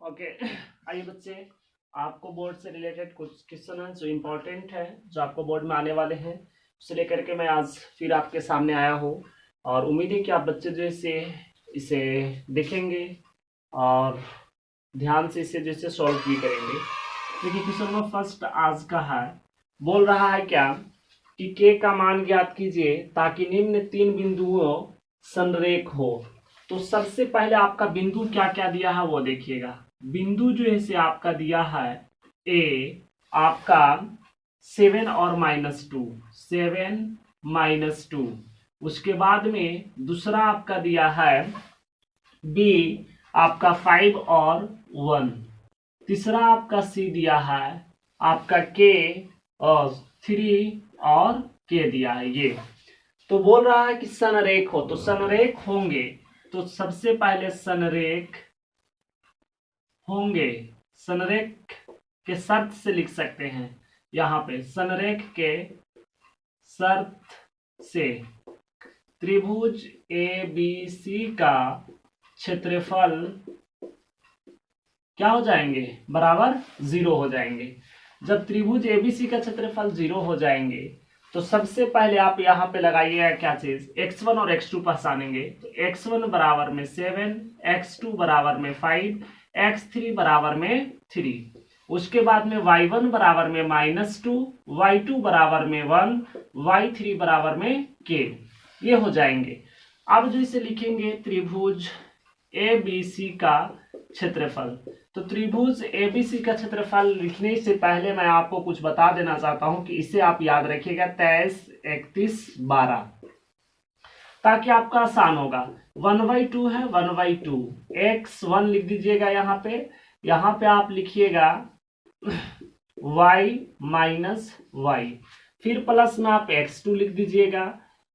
Okay. आइए बच्चे, आपको बोर्ड से रिलेटेड कुछ क्वेश्चन हैं जो इम्पोर्टेंट है, जो आपको बोर्ड में आने वाले हैं, उसे लेकर के मैं आज फिर आपके सामने आया हूँ। और उम्मीद है कि आप बच्चे जो इसे देखेंगे और ध्यान से इसे जैसे सॉल्व भी करेंगे। देखिए क्वेश्चन नंबर फर्स्ट आज का है, बोल रहा है क्या कि के का मान ज्ञात कीजिए ताकि निम्न तीन बिंदुओं संरेख हो। तो सबसे पहले आपका बिंदु क्या क्या दिया है वो देखिएगा। बिंदु जो है से आपका दिया है ए आपका 7 और -2, 7 -2। उसके बाद में दूसरा आपका दिया है बी आपका 5 और 1। तीसरा आपका सी दिया है आपका के और 3 और के दिया है ये। तो बोल रहा है कि संरेख हो, तो संरेख होंगे तो सबसे पहले संरेख होंगे, संरेख के शर्त से लिख सकते हैं। यहाँ पे संरेख के शर्त से त्रिभुज ए बी सी का क्षेत्रफल क्या हो जाएंगे, बराबर 0 हो जाएंगे। जब त्रिभुज एबीसी का क्षेत्रफल 0 हो जाएंगे तो सबसे पहले आप यहाँ पे लगाइएगा क्या चीज, x1 और x2 पहचानेंगे। तो x1 बराबर में 7, x2 बराबर में 5, x3 बराबर में 3। उसके बाद में y1 बराबर में -2, y2 बराबर में 1, y3 बराबर में k, ये हो जाएंगे। अब जो इसे लिखेंगे त्रिभुज एबीसी का क्षेत्रफल। तो त्रिभुज एबीसी का क्षेत्रफल लिखने से पहले मैं आपको कुछ बता देना चाहता हूं कि इसे आप याद रखिएगा 23, 31, 12, ताकि आपका आसान होगा। 1/2 है, 1/2 x1 लिख दीजिएगा। यहाँ पे आप लिखिएगा y माइनस वाई, फिर प्लस में आप x2 लिख दीजिएगा,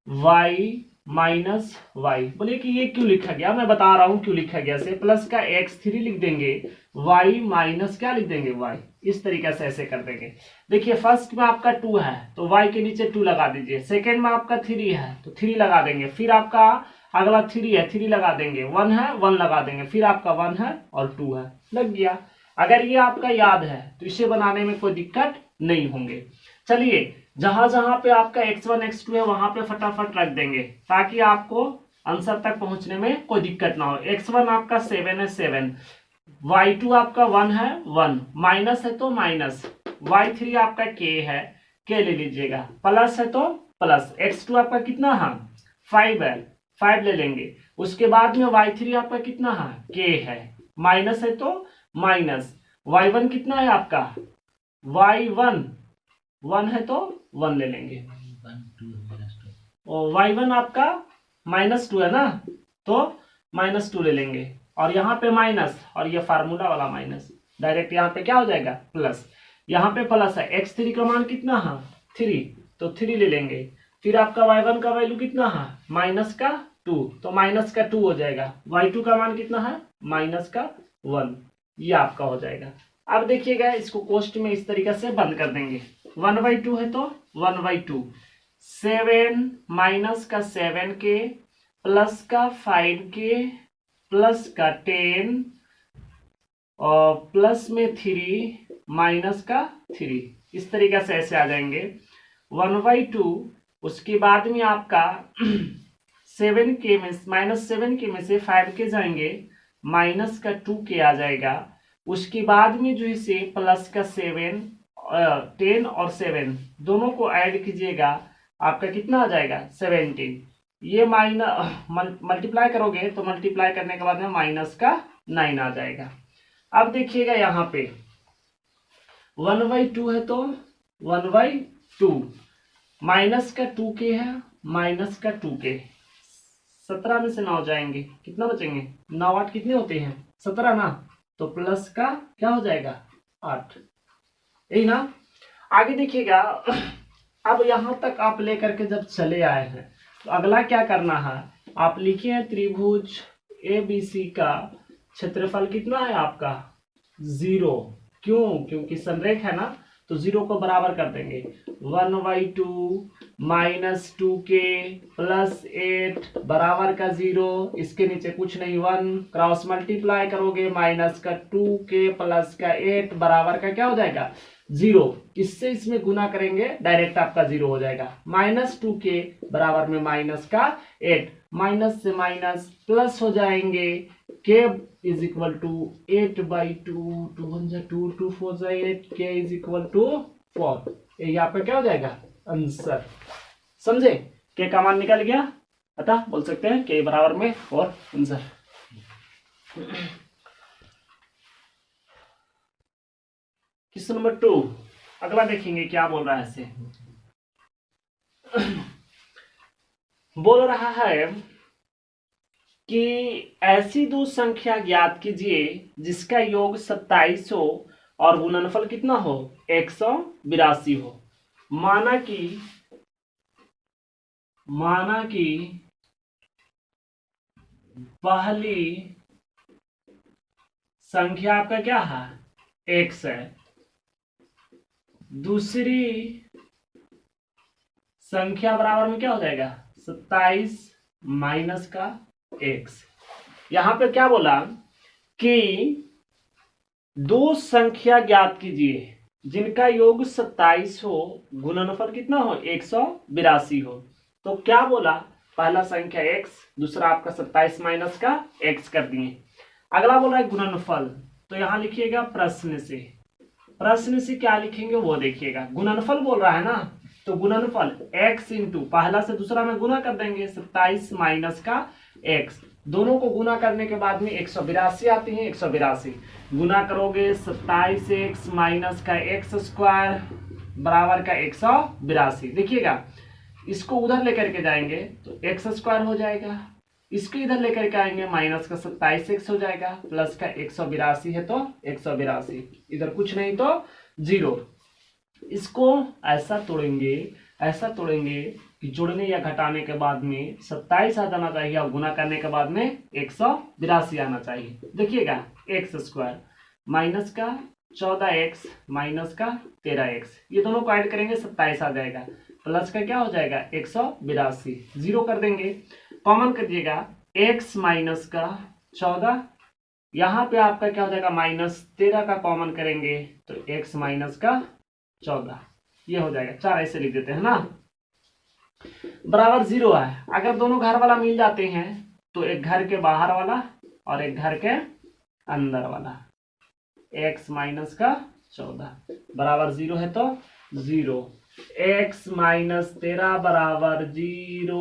y माइनस वाई। बोले कि ये क्यों लिखा गया, मैं बता रहा हूं क्यों लिखा गया। से प्लस का x3 लिख देंगे, y माइनस क्या लिख देंगे y, इस तरीके से ऐसे कर देंगे। देखिए फर्स्ट में आपका 2 है तो y के नीचे 2 लगा दीजिए। सेकंड में आपका 3 है तो 3 लगा देंगे, फिर आपका अगला 3 है, 3 लगा देंगे। 1 है, 1 लगा देंगे, फिर आपका 1 है और 2 है, लग गया। अगर ये आपका याद है तो इसे बनाने में कोई दिक्कत नहीं होंगे। चलिए जहां जहां पे आपका x1 x2 है वहां पे फटाफट रख देंगे ताकि आपको आंसर तक पहुंचने में कोई दिक्कत ना हो। x1 आपका 7 है, 7, y2 आपका 1 है, 1, माइनस है तो माइनस, y3 आपका k है, k ले लीजिएगा, प्लस है तो प्लस, x2 आपका कितना है 5 है, 5 ले लेंगे। उसके बाद में y3 आपका कितना है k है, माइनस है तो माइनस, y1 कितना है आपका y1 1 है तो 1 ले लेंगे, और y1 आपका -2 है ना तो -2 ले लेंगे। और यहाँ पे माइनस और ये फार्मूला वाला माइनस, डायरेक्ट यहाँ पे क्या हो जाएगा प्लस, यहाँ पे प्लस है। x3 का मान कितना है 3 तो 3 ले लेंगे। फिर आपका y1 का वैल्यू कितना है -2 तो -2 हो जाएगा। y2 का मान कितना है -1, ये आपका हो जाएगा। अब देखिएगा इसको कोष्ट में इस तरीके से बंद कर देंगे। 1/2 है तो 1/2, 7 माइनस का 7 के, प्लस का 5 के, प्लस का 10 और प्लस में 3 माइनस का 3, इस तरीके से ऐसे आ जाएंगे। 1/2 उसके बाद में आपका 7 के में -7 के में से 5 के जाएंगे, माइनस का 2 के आ जाएगा। उसके बाद में जो इसे प्लस का 7, 10 और 7 दोनों को ऐड कीजिएगा, आपका कितना आ जाएगा 17। ये मल्टीप्लाई करोगे तो मल्टीप्लाई करने के बाद में माइनस का 9 आ जाएगा। अब देखिएगा यहाँ पे 1/2 है तो 1/2, माइनस का 2 के है, माइनस का 2 के, 17 में से 9 जाएंगे, कितना बचेंगे 9 8 कितने होते हैं 17 ना, तो प्लस का क्या हो जाएगा 8, यही ना। आगे देखिएगा अब यहां तक आप लेकर के जब चले आए हैं तो अगला क्या करना है, आप लिखे हैं त्रिभुज एबीसी का क्षेत्रफल कितना है आपका 0। क्यों, क्योंकि संरेख है ना, तो 0 को बराबर कर देंगे 1/2 -2k + 8 बराबर का 0, इसके नीचे कुछ नहीं 1, क्रॉस मल्टीप्लाई करोगे -2k + 8 बराबर का क्या हो जाएगा 0। इससे इसमें गुना करेंगे डायरेक्ट आपका 0 हो जाएगा। -2k बराबर में -8, माइनस से माइनस प्लस हो जाएंगे k इज इक्वल टू 8/2, 2 1 जा 2, 2 4 जा 8, k इज इक्वल टू 4। ये यहाँ पे क्या हो जाएगा आंसर। समझे, k का मान निकल गया, अतः बोल सकते हैं k बराबर में 4 आंसर। क्वेश्चन नंबर 2 अगला देखेंगे क्या बोल रहा है इसे। बोल रहा है कि ऐसी दो संख्या ज्ञात कीजिए जिसका योग 27 हो और गुणनफल कितना हो 182 हो। माना कि पहली संख्या आपका क्या है x है, दूसरी संख्या बराबर में क्या हो जाएगा 27 माइनस का x। यहां पे क्या बोला कि दो संख्या ज्ञात कीजिए जिनका योग 27 हो, गुणनफल कितना हो 182 हो। तो क्या बोला, पहला संख्या x, दूसरा आपका 27 माइनस का x कर दिए। अगला बोला है गुणनफल, तो यहां लिखिएगा प्रश्न से क्या लिखेंगे वो देखिएगा। गुणनफल बोल रहा है ना, तो गुणनफल x इंटू पहला से दूसरा में गुना कर देंगे 27 माइनस का x, दोनों को गुना करने के बाद में 182 आती है। 182 गुना करोगे 27x माइनस का x स्क्वायर बराबर का 182। देखिएगा इसको उधर लेकर के जाएंगे तो x स्क्वायर हो जाएगा, इसको इधर लेकर के आएंगे माइनस का 27x हो जाएगा, प्लस का 182 है तो 182, इधर कुछ नहीं तो 0। इसको ऐसा तोड़ेंगे कि जोड़ने या घटाने के बाद में 27 आ जाना चाहिए और गुना करने के बाद में 182 आना चाहिए। देखिएगा x स्क्वायर माइनस का 14x माइनस का 13x, ये दोनों को ऐड करेंगे 27 आ जाएगा, प्लस का क्या हो जाएगा 182, 0 कर देंगे, कॉमन करिएगा x माइनस का 14, यहाँ पे आपका क्या हो जाएगा -13 का कॉमन करेंगे तो x माइनस का 14, ये हो जाएगा। 4 ऐसे लिख देते हैं ना, बराबर 0 है। अगर दोनों घर वाला मिल जाते हैं तो एक घर के बाहर वाला और एक घर के अंदर वाला, x माइनस का 14 बराबर 0 है तो 0, x माइनस 13 बराबर 0,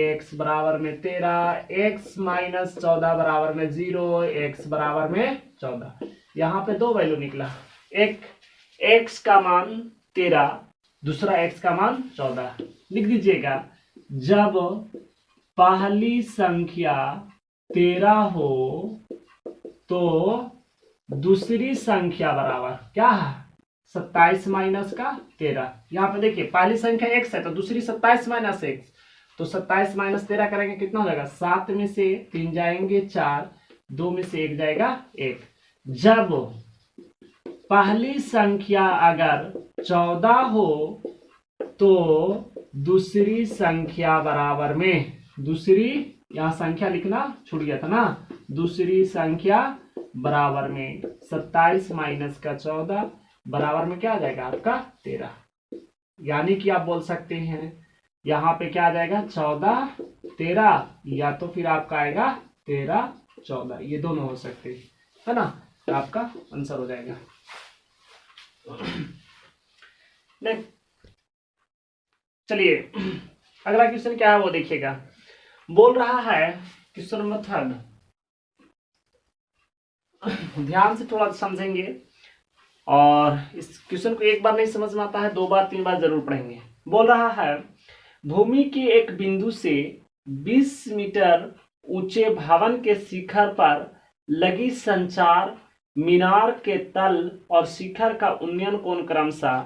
x बराबर में 13, x माइनस 14 बराबर में 0, x बराबर में 14। यहाँ पे दो वैल्यू निकला, एक x का मान 13, दूसरा x का मान 14। लिख दीजिएगा जब पहली संख्या 13 हो तो दूसरी संख्या बराबर क्या है 27 माइनस का 13। यहाँ पे देखिए पहली संख्या x है तो दूसरी 27 माइनस x, तो 27 माइनस 13 करेंगे कितना हो जाएगा 7 में से 3 जाएंगे 4, 2 में से 1 जाएगा 1। जब पहली संख्या अगर 14 हो तो दूसरी संख्या बराबर में, दूसरी यहाँ संख्या लिखना छूट गया था ना, दूसरी संख्या बराबर में 27 माइनस का 14 बराबर में क्या आ जाएगा आपका 13। यानी कि आप बोल सकते हैं यहाँ पे क्या आ जाएगा 14 13, या तो फिर आपका आएगा 13 14, ये दोनों हो सकते हैं, है ना, तो आपका आंसर हो जाएगा। नेक्स्ट चलिए अगला क्वेश्चन क्या है वो देखिएगा। बोल रहा है क्वेश्चन नंबर 3, ध्यान से थोड़ा समझेंगे और इस क्वेश्चन को एक बार नहीं समझ में आता है 2 बार 3 बार जरूर पढ़ेंगे। बोल रहा है भूमि के एक बिंदु से 20 मीटर ऊंचे भवन के शिखर पर लगी संचार मीनार के तल और शिखर का उन्नयन कोण क्रमशः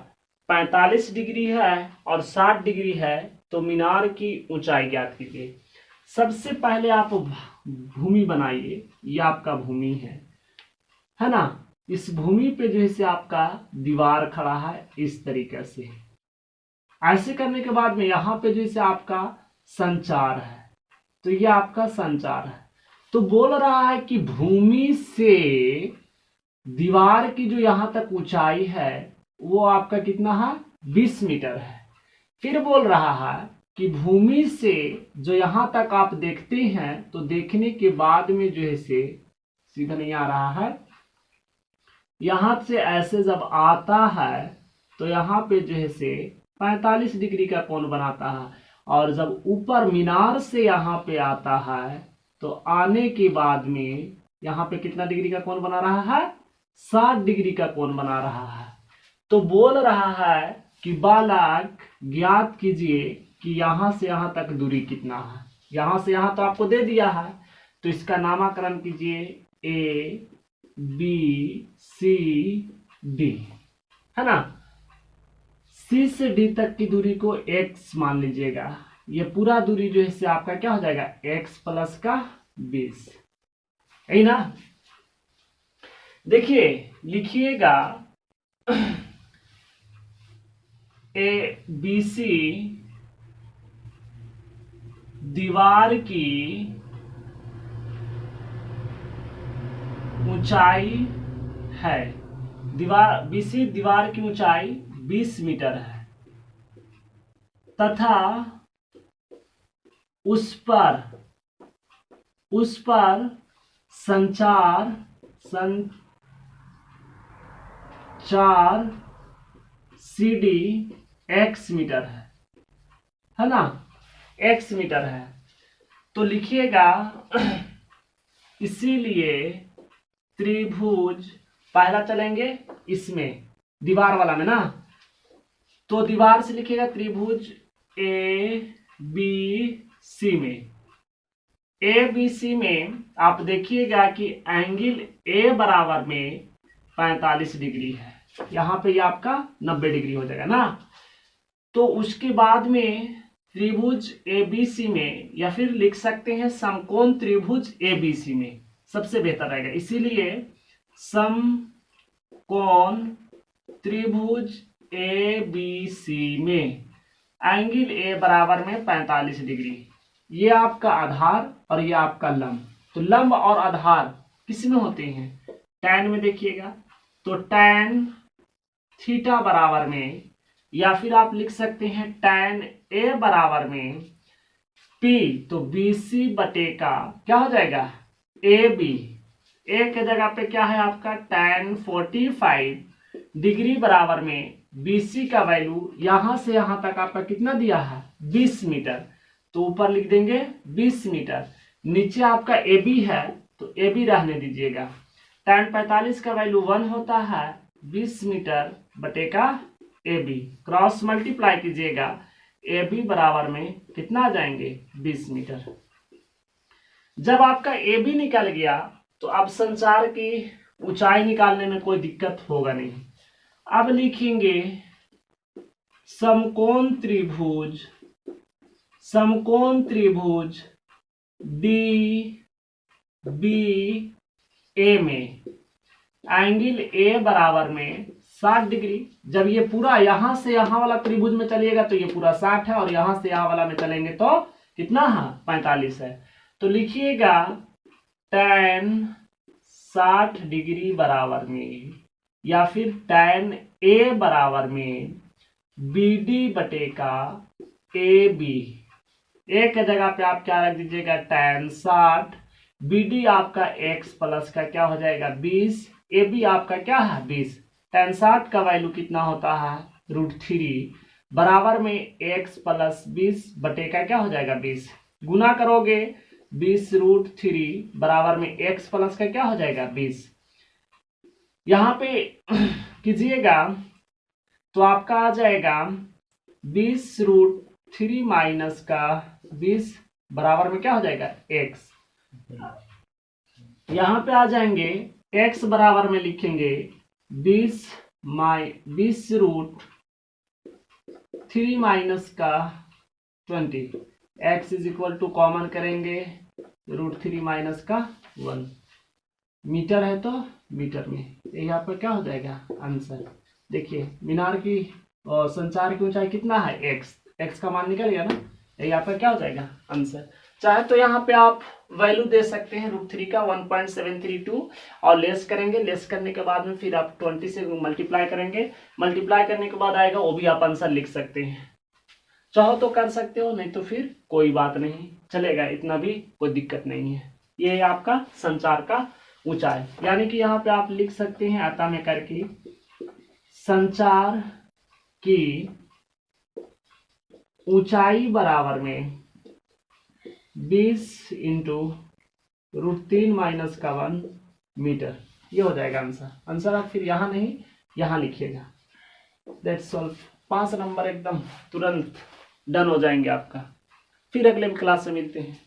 45 डिग्री है और 60 डिग्री है, तो मीनार की ऊंचाई ज्ञात कीजिए। सबसे पहले आप भूमि बनाइए, ये आपका भूमि है ना, इस भूमि पे जो है से आपका दीवार खड़ा है इस तरीके से। ऐसे करने के बाद में यहाँ पे जो है से आपका संचार है, तो ये आपका संचार है। तो बोल रहा है कि भूमि से दीवार की जो यहाँ तक ऊंचाई है वो आपका कितना है, 20 मीटर है। फिर बोल रहा है कि भूमि से जो यहाँ तक आप देखते हैं, तो देखने के बाद में जो है से सीधा नहीं आ रहा है, यहाँ से ऐसे जब आता है तो यहाँ पे जो है से 45 डिग्री का कोण बनाता है, और जब ऊपर मीनार से यहाँ पे आता है तो आने के बाद में यहाँ पे कितना डिग्री का कोण बना रहा है, 60 डिग्री का कोण बना रहा है। तो बोल रहा है कि बालक ज्ञात कीजिए कि यहाँ से यहाँ तक दूरी कितना है। यहाँ से यहाँ तो आपको दे दिया है, तो इसका नामकरण कीजिए ए बी सी डी, है ना। सी से डी तक की दूरी को x मान लीजिएगा। ये पूरा दूरी जो है से आपका क्या हो जाएगा, x प्लस का 20, यही ना। देखिए लिखिएगा ए बी सी दीवार की ऊंचाई है, दीवार बीसी दीवार की ऊंचाई 20 मीटर है, तथा उस पर संचार सीडी x मीटर है ना, x मीटर है। तो लिखिएगा इसीलिए त्रिभुज, पहला चलेंगे इसमें दीवार वाला में ना, तो दीवार से लिखिएगा त्रिभुज ए बी सी में। ए बी सी में आप देखिएगा कि एंगल ए बराबर में 45 डिग्री है, यहाँ पे ये आपका 90 डिग्री हो जाएगा ना। तो उसके बाद में त्रिभुज एबीसी में, या फिर लिख सकते हैं समकोण त्रिभुज एबीसी में, सबसे बेहतर रहेगा। इसीलिए समकोण त्रिभुज एबीसी में एंगल ए बराबर में 45 डिग्री, ये आपका आधार और ये आपका लंब। तो लंब और आधार किस में होते हैं, टैन में देखिएगा, तो टैन थीटा बराबर में, या फिर आप लिख सकते हैं टैन ए बराबर में पी, तो बीसी बटे का क्या हो जाएगा, ए बी। ए के जगह पे क्या है आपका टैन 45 डिग्री बराबर में बीसी का वैल्यू यहां से यहां तक आपका कितना दिया है, 20 मीटर। तो ऊपर लिख देंगे 20 मीटर, नीचे आपका ए बी है तो ए बी रहने दीजिएगा। टैन 45 का वैल्यू 1 होता है, 20 मीटर बटे का ए बी, क्रॉस मल्टीप्लाई कीजिएगा, ए बी बराबर में कितना आ जाएंगे, 20 मीटर। जब आपका ए बी निकल गया तो अब संचार की ऊंचाई निकालने में कोई दिक्कत होगा नहीं। अब लिखेंगे समकोण त्रिभुज डी बी ए में एंगल ए बराबर में 60 डिग्री। जब ये पूरा यहां से यहां वाला त्रिभुज में चलिएगा तो ये पूरा 60 है, और यहां से यहां वाला में चलेंगे तो कितना है, 45 है। तो लिखिएगा tan 60 डिग्री बराबर में, या फिर tan ए बराबर में BD बटे का AB। ए के जगह पे आप क्या रख दीजिएगा, tan 60, BD आपका x प्लस का क्या हो जाएगा, 20, AB आपका क्या है, 20। tan 60 का वैल्यू कितना होता है, √3 बराबर में x प्लस 20 बटे का क्या हो जाएगा, 20। गुना करोगे 20 √3 बराबर में x प्लस का क्या हो जाएगा, 20। यहाँ पे कीजिएगा तो आपका आ जाएगा 20 √3 माइनस का 20 बराबर में क्या हो जाएगा, x। यहाँ पे आ जाएंगे x बराबर में लिखेंगे 20 √3 माइनस का 20, x is equal to common करेंगे √3 माइनस का 1, मीटर है तो मीटर में, तो यहाँ पर क्या हो जाएगा आंसर। देखिए मीनार की संचार की ऊंचाई कितना है, एक्स का मान निकल गया ना, यहाँ पर क्या हो जाएगा आंसर। चाहे तो यहाँ पे आप वैल्यू दे सकते हैं √3 का 1.732 और लेस करेंगे, लेस करने के बाद में फिर आप 20 से मल्टीप्लाई करेंगे, मल्टीप्लाई करने के बाद आएगा, वो भी आप आंसर लिख सकते हैं। चाहो तो कर सकते हो, नहीं तो फिर कोई बात नहीं चलेगा, इतना भी कोई दिक्कत नहीं है। ये है आपका संचार का ऊंचाई, यानी कि यहाँ पे आप लिख सकते हैं आता में करके संचार की ऊंचाई बराबर में 20 इंटू √3 माइनस का 1 मीटर, ये हो जाएगा आंसर। आंसर आप फिर यहाँ नहीं यहाँ लिखिएगा। That's all. 5 नंबर एकदम तुरंत डन हो जाएंगे आपका। फिर अगले क्लास में मिलते हैं।